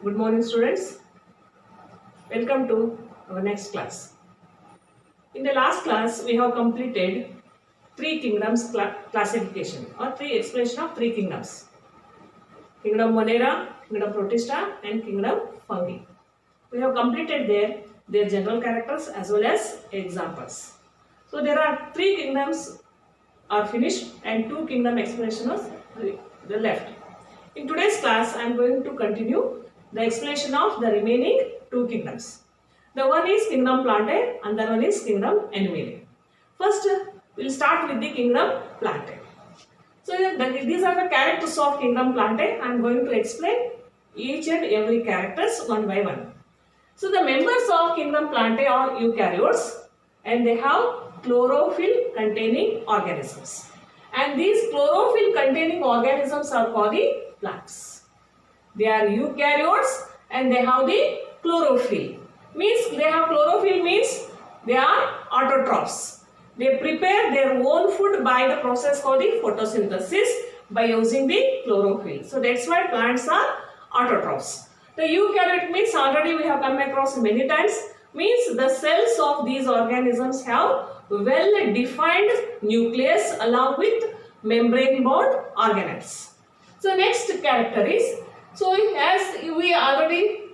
Good morning, students. Welcome to our next class. In the last class, we have completed three kingdoms classification or three explanation of three kingdoms: Kingdom Monera, Kingdom Protista, and Kingdom Fungi. We have completed their general characters as well as examples. So there are three kingdoms are finished and two kingdom explanations are left. In today's class, I am going to continue the explanation of the remaining two kingdoms. The one is Kingdom Plantae and the one is Kingdom Animalia. First, we will start with the Kingdom Plantae. So these are the characters of Kingdom Plantae. I am going to explain each and every characters one by one. So the members of Kingdom Plantae are eukaryotes and they have chlorophyll containing organisms. And these chlorophyll containing organisms are called the plants. They are eukaryotes and they have the chlorophyll. Means they have chlorophyll means they are autotrophs. They prepare their own food by the process called the photosynthesis by using the chlorophyll. So that's why plants are autotrophs. The eukaryote means already we have come across many times, means the cells of these organisms have well defined nucleus along with membrane bound organelles. So next character is, so as we already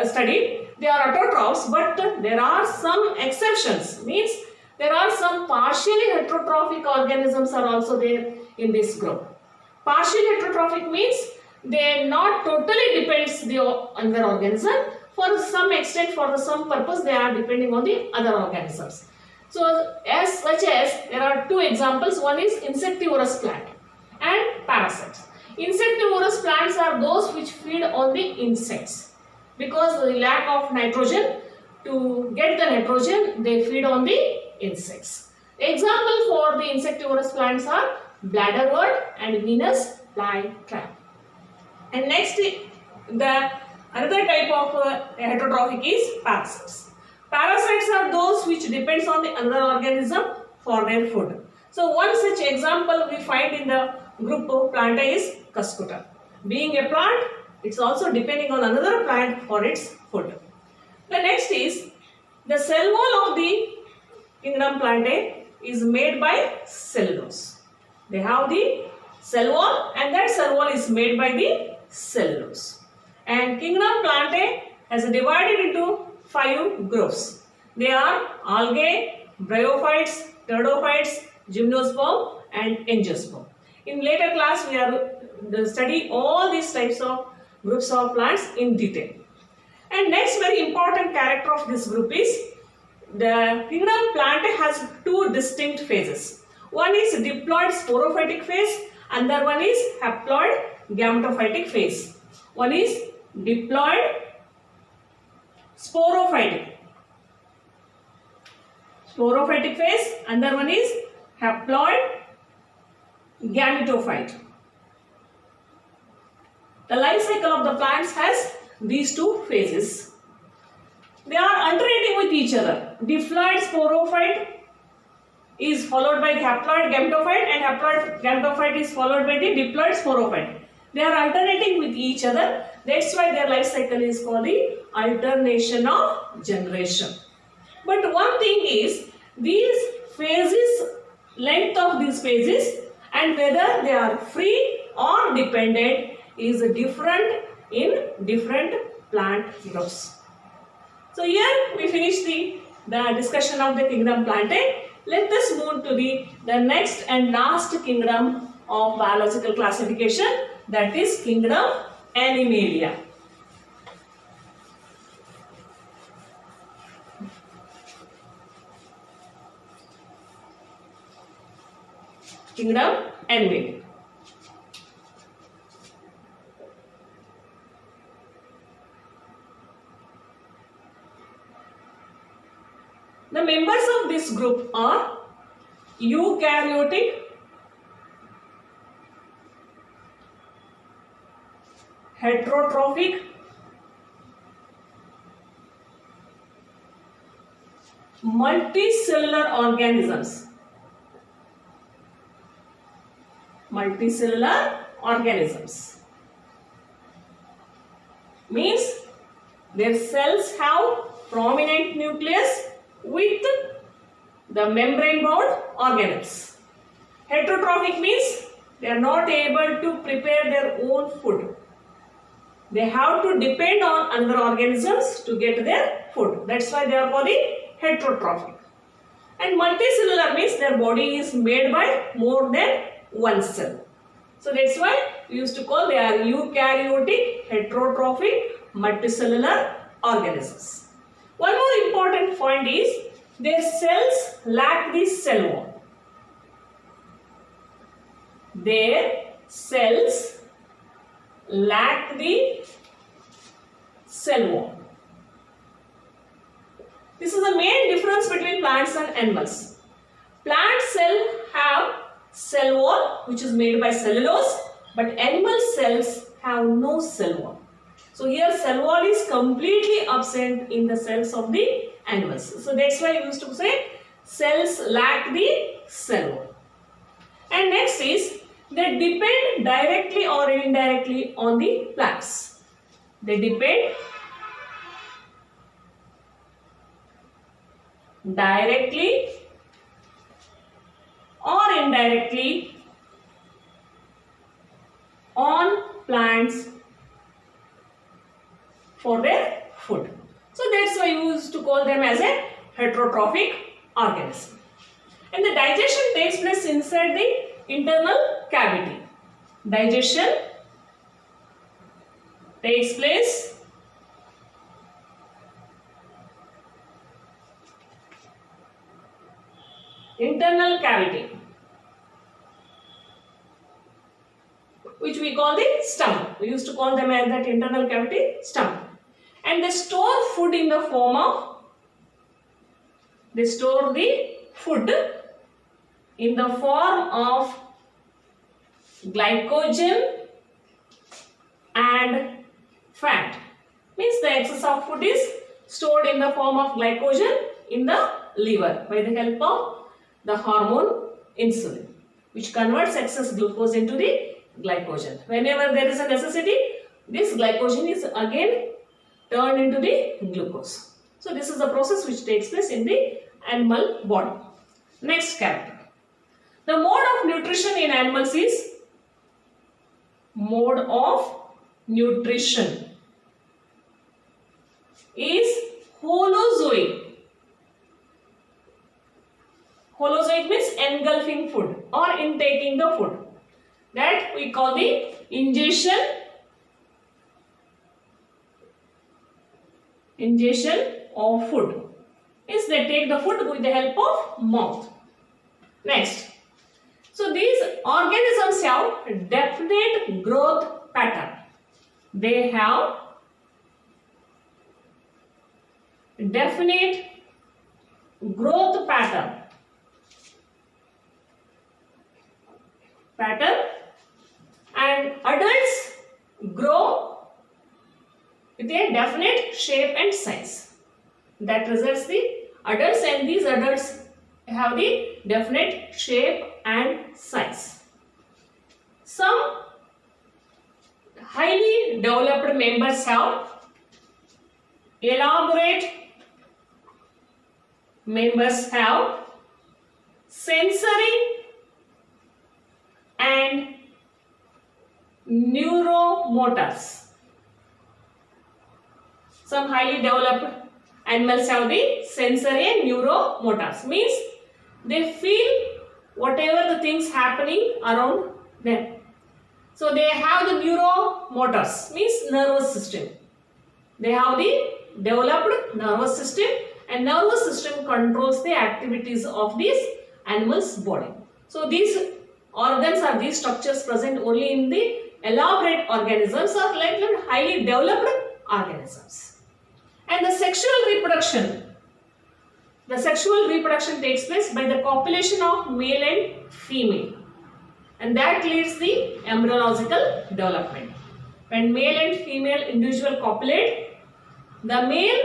studied, they are autotrophs, but there are some exceptions, means there are some partially heterotrophic organisms are also there in this group. Partially heterotrophic means they not totally depends on their organism. For some extent, for some purpose, they are depending on the other organisms. So as such as there are two examples. One is insectivorous plant and parasites. Insectivorous plants are those which feed on the insects because the lack of nitrogen. To get the nitrogen, they feed on the insects. Example for the insectivorous plants are bladderwort and Venus flytrap. And next, the another type of heterotrophic is parasites. Parasites are those which depends on the another organism for their food. So one such example we find in the group of Plantae is Cuscuta. Being a plant, it's also depending on another plant for its food. The next is the cell wall of the Kingdom Plantae is made by cellulose. They have the cell wall and that cell wall is made by the cellulose. And Kingdom Plantae has divided into 5 groups. They are algae, bryophytes, pteridophytes, gymnosperm and angiosperm. In later class we are study all these types of groups of plants in detail. And next very important character of this group is the Kingdom Plantae has two distinct phases. One is diploid sporophytic phase, another one is haploid gametophytic phase. One is diploid sporophytic phase, another one is haploid gametophyte. The life cycle of the plants has these two phases. They are alternating with each other. Diploid sporophyte is followed by the haploid gametophyte and haploid gametophyte is followed by the diploid sporophyte. They are alternating with each other. That's why their life cycle is called the alternation of generation. But one thing is, these phases, length of these phases and whether they are free or dependent is different in different plant groups. So here we finish the discussion of the Kingdom Plantae. Let us move to the next and last kingdom of biological classification, that is Kingdom Animalia. Kingdom Animalia. The members of this group are eukaryotic, heterotrophic, multicellular organisms. Multicellular organisms. means their cells have prominent nucleus with the membrane bound organelles. Heterotrophic means they are not able to prepare their own food. They have to depend on other organisms to get their food. That's why they are called the heterotrophic. And multicellular means their body is made by more than one cell. So that's why we used to call they are eukaryotic, heterotrophic, multicellular organisms. One more important point is their cells lack the cell wall. Their cells lack the cell wall. This is the main difference between plants and animals. Plant cells have cell wall which is made by cellulose, but animal cells have no cell wall. So here cell wall is completely absent in the cells of the animals. So that's why we used to say cells lack the cell wall. And next is they depend directly or indirectly on the plants. They depend directly or indirectly on plants for their food. So that's why we used to call them as a heterotrophic organism. And the digestion takes place inside the internal cavity. Digestion takes place internal cavity, which we call the stomach. We used to call them as that internal cavity stomach. And they store food in the form of, they store the food in the form of glycogen and fat. Means the excess of food is stored in the form of glycogen in the liver by the help of the hormone insulin, which converts excess glucose into the glycogen. Whenever there is a necessity, this glycogen is again turned into the glucose. So this is the process which takes place in the animal body. Next character. The mode of nutrition in animals is mode of nutrition is holozoic. Holozoic means engulfing food or intaking the food. That we call the ingestion of food. Means they take the food with the help of mouth. Next. So these organisms have definite growth pattern. They have definite growth pattern. And adults grow with a definite shape and size. That results the adults, and these adults have the definite shape and size. Some highly developed members have elaborate members have sensory and neuromotors. Some highly developed animals have the sensory and neuromotors. Means they feel whatever the things happening around them. So they have the neuromotors, means nervous system. They have the developed nervous system, and nervous system controls the activities of this animal's body. So these organs or these structures present only in the elaborate organisms or like highly developed organisms. And the sexual reproduction. The sexual reproduction takes place by the copulation of male and female, and that leads the embryological development. When male and female individual copulate, the male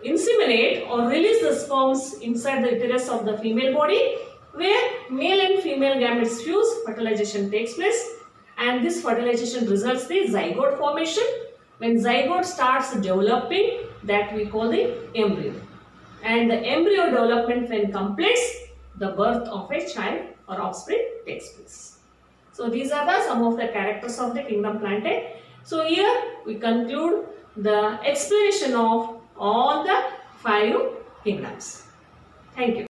inseminate or release the sperms inside the uterus of the female body, where male and female gametes fuse, fertilization takes place, and this fertilization results the zygote formation, When zygote starts developing, that we call the embryo. And the embryo development when completes, the birth of a child or offspring takes place. So these are some of the characters of the kingdom Plantae. So here we conclude the explanation of all the 5 kingdoms. Thank you.